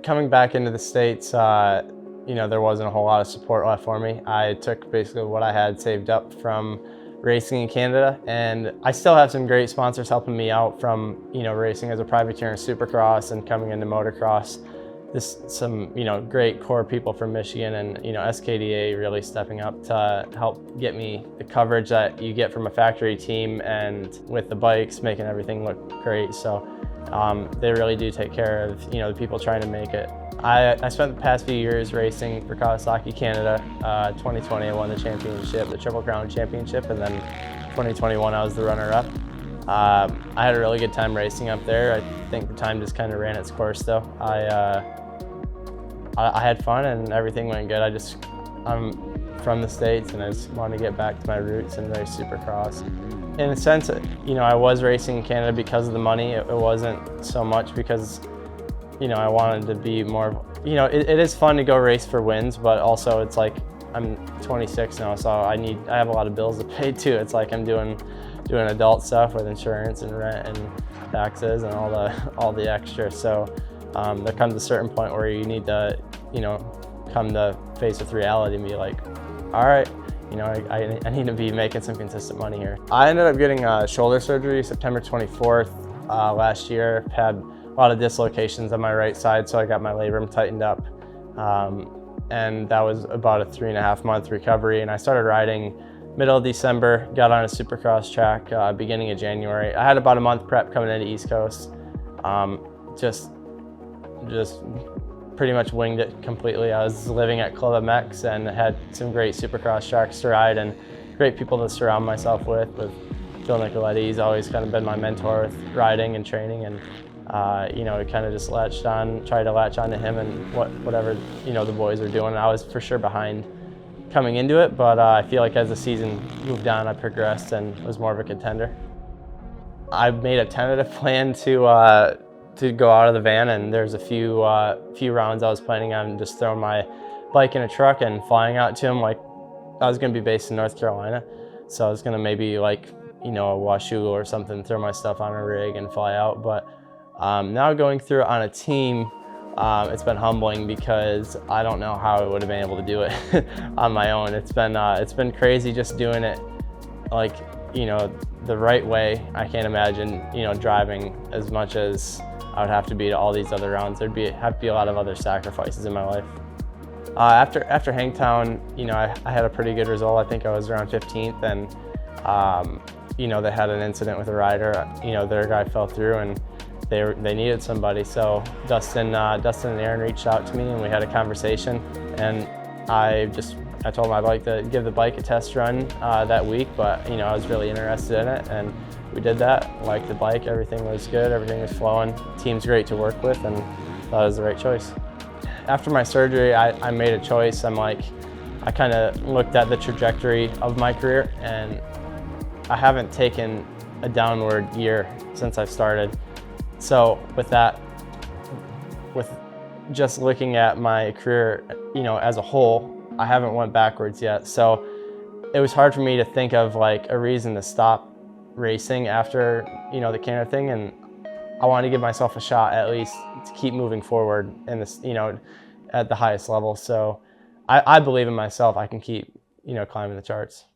Coming back into the States, there wasn't a whole lot of support left for me. I took basically what I had saved up from racing in Canada, and I still have some great sponsors helping me out from, racing as a privateer in Supercross and coming into motocross. Some great core people from Michigan and SKDA really stepping up to help get me the coverage that you get from a factory team, and with the bikes making everything look great. So they really do take care of the people trying to make it. I spent the past few years racing for Kawasaki Canada. 2020 I won the championship, the Triple Crown Championship, and then 2021 I was the runner-up. I had a really good time racing up there. I think the time just kind of ran its course though. I had fun and everything went good. I'm from the States and I just wanted to get back to my roots and race Supercross. In a sense, I was racing in Canada because of the money. It wasn't so much because, I wanted to be more, it is fun to go race for wins, but also it's like I'm 26 now, so I have a lot of bills to pay too. It's like I'm doing adult stuff with insurance and rent and taxes and all the extra. So there comes a certain point where you need to, come to face with reality and be like, all right, I need to be making some consistent money here. I ended up getting shoulder surgery September 24th last year. Had a lot of dislocations on my right side, so I got my labrum tightened up. And that was about a 3.5 month recovery. And I started riding middle of December, got on a Supercross track beginning of January. I had about a month prep coming into East Coast. Just pretty much winged it completely. I was living at Club MX and had some great Supercross tracks to ride and great people to surround myself with Phil Nicoletti. He's always kind of been my mentor with riding and training, and it kind of just tried to latch on to him and whatever the boys were doing. I was for sure behind coming into it, but I feel like as the season moved on, I progressed and was more of a contender. I made a tentative plan to go out of the van, and there's a few rounds I was planning on just throwing my bike in a truck and flying out to him. Like, I was going to be based in North Carolina, so I was going to maybe a Washoe or something, throw my stuff on a rig and fly out. But now going through it on a team, it's been humbling because I don't know how I would have been able to do it on my own. It's been crazy just doing it the right way. I can't imagine driving as much as I would have to be to all these other rounds. Have to be a lot of other sacrifices in my life. After Hangtown, I had a pretty good result. I think I was around 15th, and they had an incident with a rider. Their guy fell through, and they needed somebody. So Dustin and Aaron reached out to me, and we had a conversation. And I told him I'd like to give the bike a test run that week, but I was really interested in it, and we did that. Liked the bike, everything was good, everything was flowing. Team's great to work with, and thought it was the right choice. After my surgery, I made a choice. I kind of looked at the trajectory of my career, and I haven't taken a downward year since I started. So with just looking at my career, as a whole, I haven't went backwards yet. So it was hard for me to think of a reason to stop racing after, the Canada thing. And I wanted to give myself a shot at least to keep moving forward in this, at the highest level. So I believe in myself. I can keep, climbing the charts.